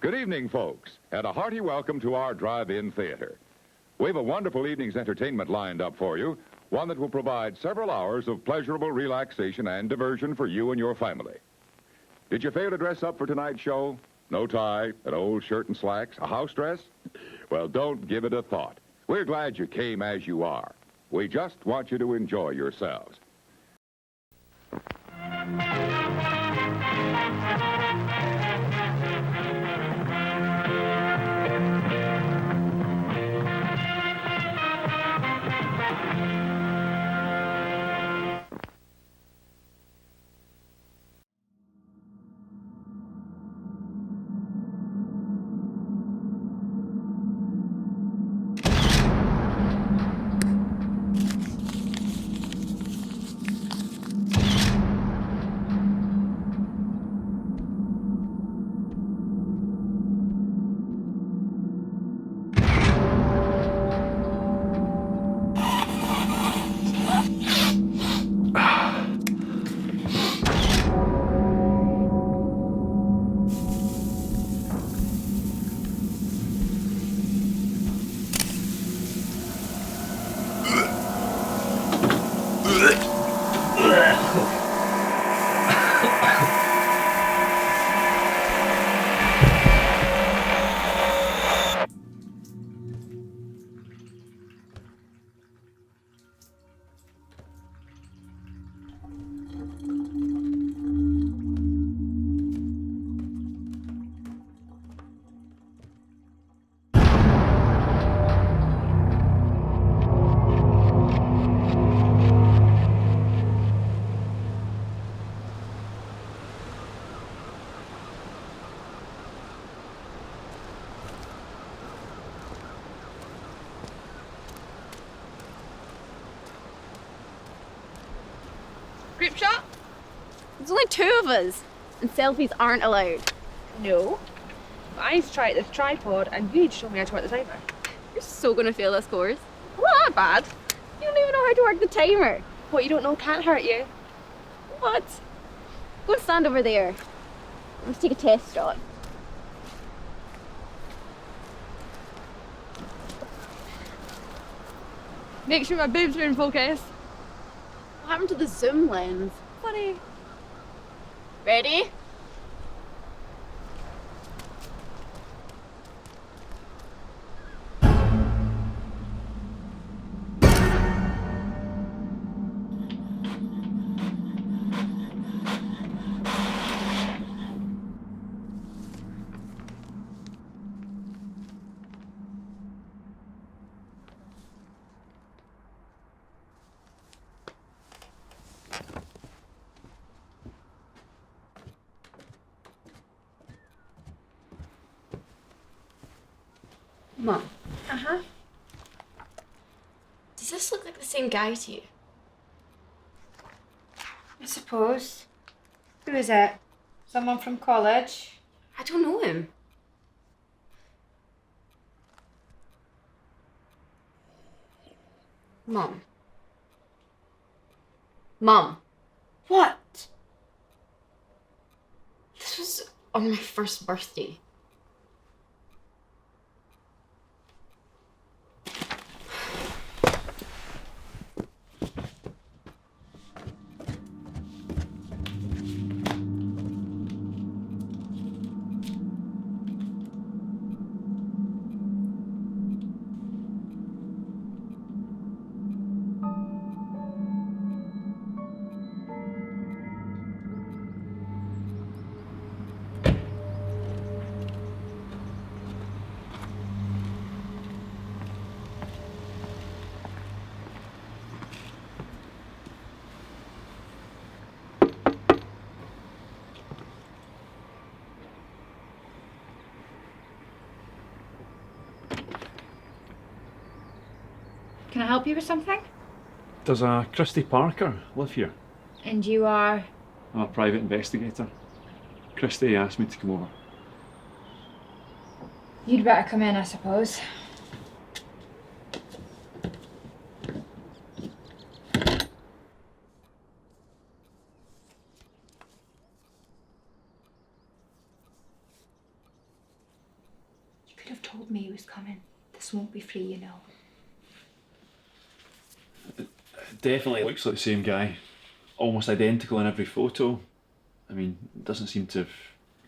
Good evening, folks, and a hearty welcome to our drive-in theater. We have a wonderful evening's entertainment lined up for you, one that will provide several hours of pleasurable relaxation and diversion for you and your family. Did you fail to dress up for tonight's show? No tie, an old shirt and slacks, a house dress? Well, don't give it a thought. We're glad you came as you are. We just want you to enjoy yourselves. Group shot? There's only two of us, and selfies aren't allowed. No. But I need to try it with this tripod, and you need to show me how to work the timer. You're so gonna fail this course. Not that bad. You don't even know how to work the timer. What you don't know can't hurt you. What? Go and stand over there. Let's take a test shot. Make sure my boobs are in focus. What happened to the zoom lens? Funny. Ready? Mum. Uh-huh. Does this look like the same guy to you? I suppose. Who is it? Someone from college? I don't know him. Mum. Mum. What? This was on my first birthday. Can I help you with something? Does a Christy Parker live here? And you are? I'm a private investigator. Christy asked me to come over. You'd better come in, I suppose. have told me he was coming. This won't be free, you know. Definitely looks like the same guy. Almost identical in every photo. I mean, doesn't seem to have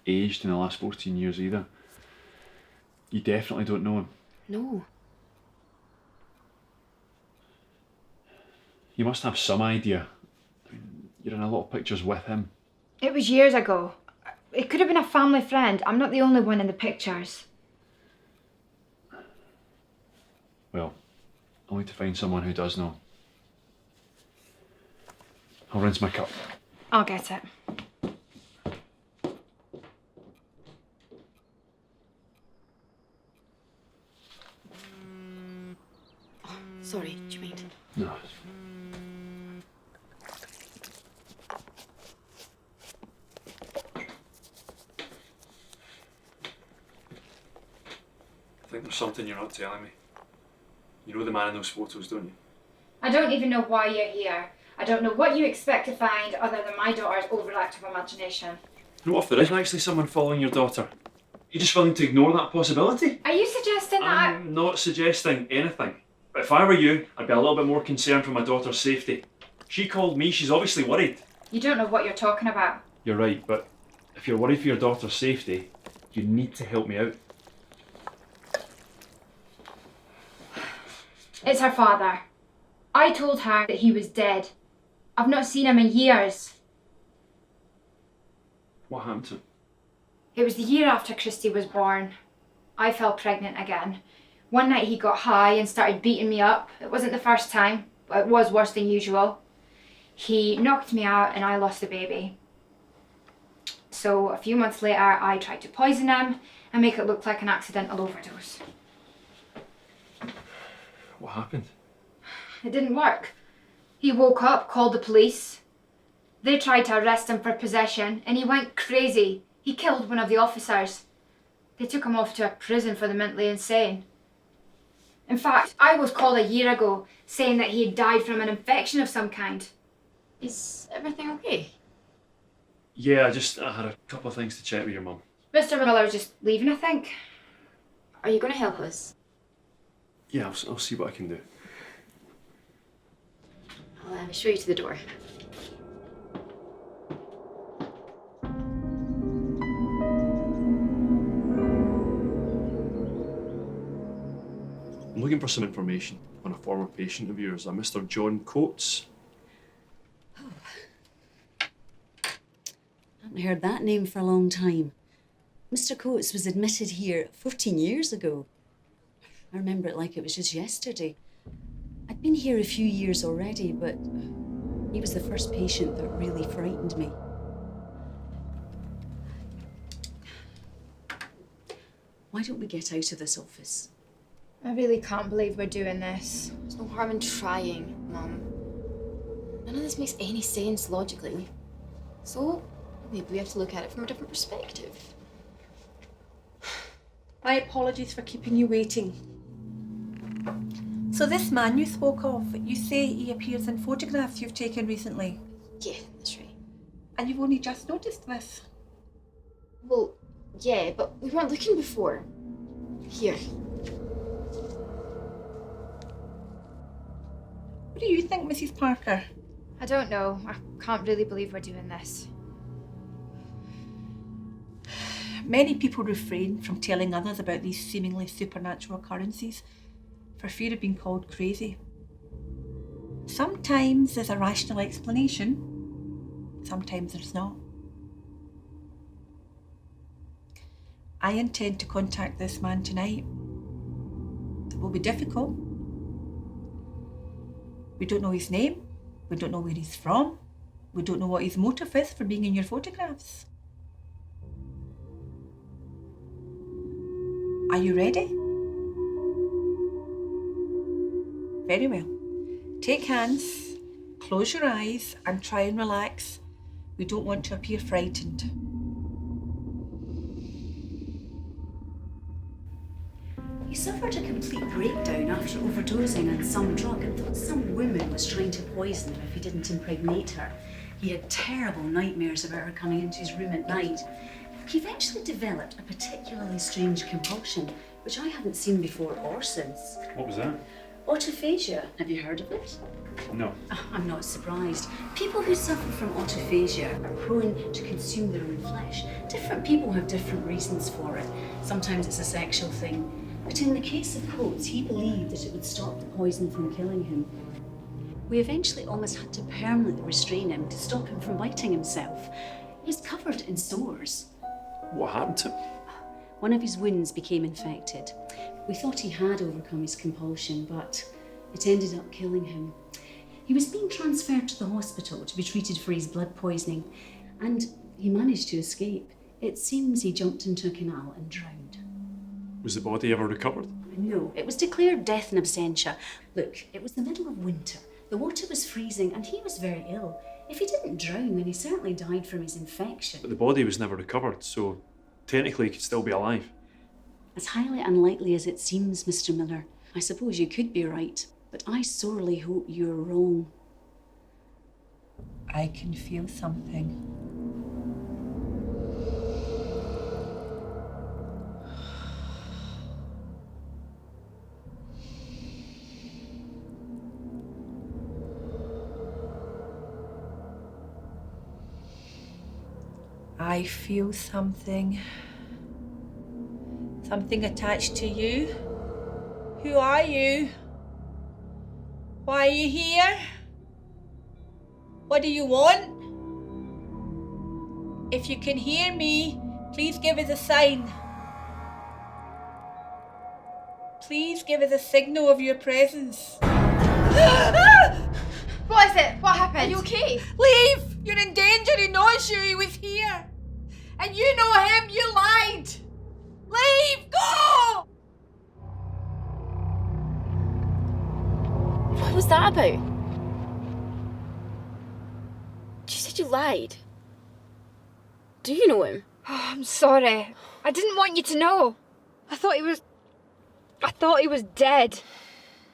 aged in the last 14 years either. You definitely don't know him. No. You must have some idea. I mean, you're in a lot of pictures with him. It was years ago. It could have been a family friend. I'm not the only one in the pictures. Well, I'll need to find someone who does know. I'll rinse my cup. I'll get it. Sorry, do you mind? No. I think there's something you're not telling me. You know the man in those photos, don't you? I don't even know why you're here. I don't know what you expect to find other than my daughter's overactive imagination. What if there is actually someone following your daughter? You just willing to ignore that possibility? Are you suggesting that I'm not suggesting anything. But if I were you, I'd be a little bit more concerned for my daughter's safety. She called me, she's obviously worried. You don't know what you're talking about. You're right, but if you're worried for your daughter's safety, you need to help me out. It's her father. I told her that he was dead. I've not seen him in years. What happened to him? It was the year after Christy was born. I fell pregnant again. One night he got high and started beating me up. It wasn't the first time, but it was worse than usual. He knocked me out and I lost the baby. So a few months later, I tried to poison him and make it look like an accidental overdose. What happened? It didn't work. He woke up, called the police. They tried to arrest him for possession and he went crazy. He killed one of the officers. They took him off to a prison for the mentally insane. In fact, I was called a year ago saying that he had died from an infection of some kind. Is everything okay? Yeah, I had a couple of things to check with your mum. Mr. Miller was just leaving, I think. Are you going to help us? Yeah, I'll see what I can do. I'll show you to the door. I'm looking for some information on a former patient of yours, a Mr. John Coates. I haven't heard that name for a long time. Mr. Coates was admitted here 14 years ago. I remember it like it was just yesterday. I'd been here a few years already, but he was the first patient that really frightened me. Why don't we get out of this office? I really can't believe we're doing this. There's no harm in trying, Mum. None of this makes any sense logically. So, maybe we have to look at it from a different perspective. My apologies for keeping you waiting. So this man you spoke of, you say he appears in photographs you've taken recently, Yeah, that's right. and you've only just noticed this. Well, yeah, but we weren't looking before. Here. What do you think, Mrs. Parker? I don't know. I can't really believe we're doing this. Many people refrain from telling others about these seemingly supernatural occurrences for fear of being called crazy. Sometimes there's a rational explanation, sometimes there's not. I intend to contact this man tonight. It will be difficult. We don't know his name, we don't know where he's from, we don't know what his motive is for being in your photographs. Are you ready? Very well. Take hands, close your eyes and try and relax. We don't want to appear frightened. He suffered a complete breakdown after overdosing on some drug and thought some woman was trying to poison him if he didn't impregnate her. He had terrible nightmares about her coming into his room at night. He eventually developed a particularly strange compulsion which I haven't seen before or since. What was that? Autophagia. Have you heard of it? No. I'm not surprised. People who suffer from autophagia are prone to consume their own flesh. Different people have different reasons for it. Sometimes it's a sexual thing. But in the case of Coates, he believed that it would stop the poison from killing him. We eventually almost had to permanently restrain him to stop him from biting himself. He was covered in sores. What happened to him? One of his wounds became infected. We thought he had overcome his compulsion, but it ended up killing him. He was being transferred to the hospital to be treated for his blood poisoning, and he managed to escape. It seems he jumped into a canal and drowned. Was the body ever recovered? No, it was declared death in absentia. Look, it was the middle of winter. The water was freezing and he was very ill. If he didn't drown, then he certainly died from his infection. But the body was never recovered, so technically he could still be alive. As highly unlikely as it seems, Mr. Miller, I suppose you could be right, but I sorely hope you're wrong. I can feel something. I feel something. Something attached to you. Who are you? Why are you here? What do you want? If you can hear me, please give us a sign. Please give us a signal of your presence. What is it? What happened? Are you okay? Leave! You're in danger. He knows you. He was here. And you know him. You lied. Leave! Go! What was that about? You said you lied. Do you know him? Oh, I'm sorry. I didn't want you to know. I thought he was dead.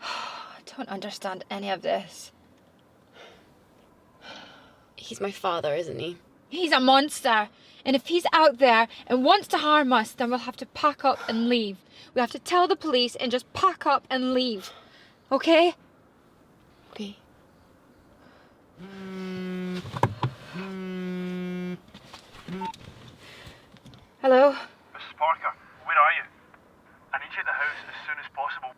I don't understand any of this. He's my father, isn't he? He's a monster. And if he's out there and wants to harm us, then we'll have to pack up and leave. We have to tell the police and just pack up and leave. Okay? Okay. Hello? Mrs. Parker, where are you? I need you at the house as soon as possible.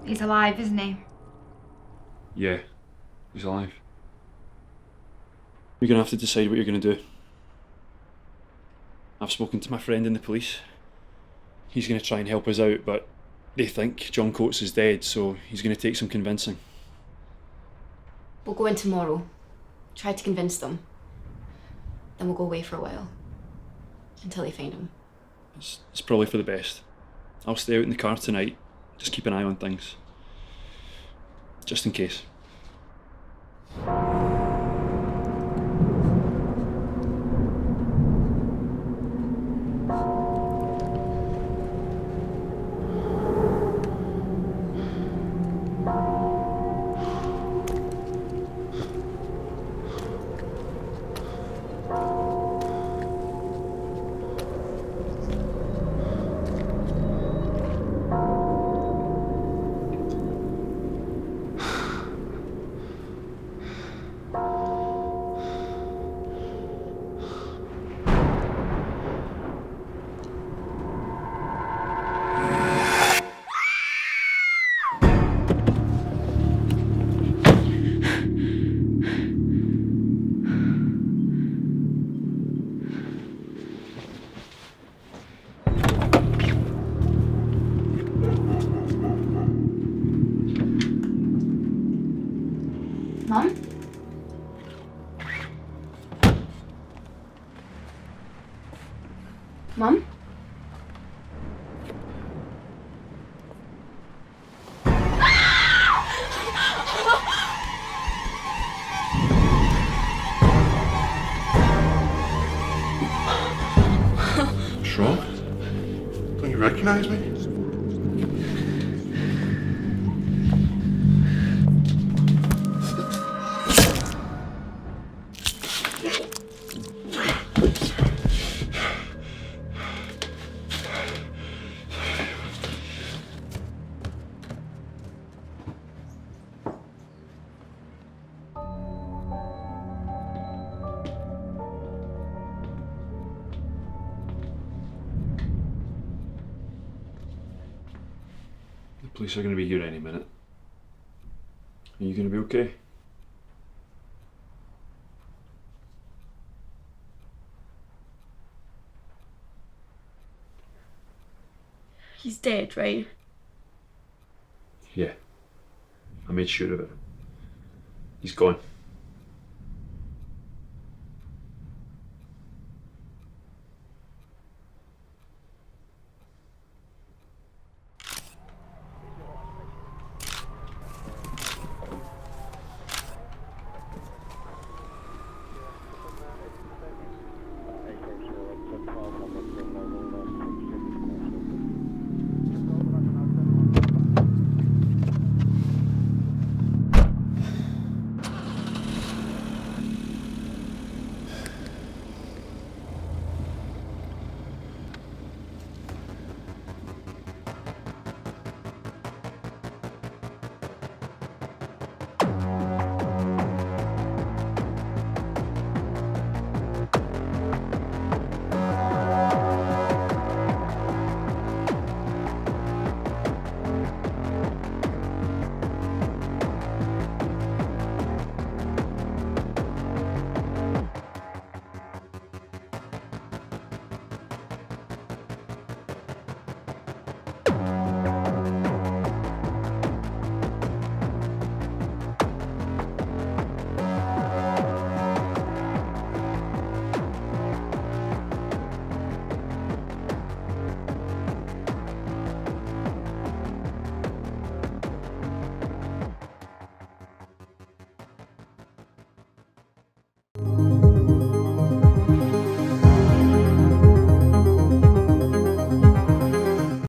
He's alive, isn't he? Yeah, he's alive. You're gonna have to decide what you're gonna do. I've spoken to my friend in the police. He's gonna try and help us out, but they think John Coates is dead, so he's gonna take some convincing. We'll go in tomorrow. Try to convince them. Then we'll go away for a while. Until they find him. It's probably for the best. I'll stay out in the car tonight. Just keep an eye on things. Just in case. Mum? What's wrong? Don't you recognize me? The police are going to be here any minute. Are you going to be okay? He's dead, right? Yeah. I made sure of it. He's gone.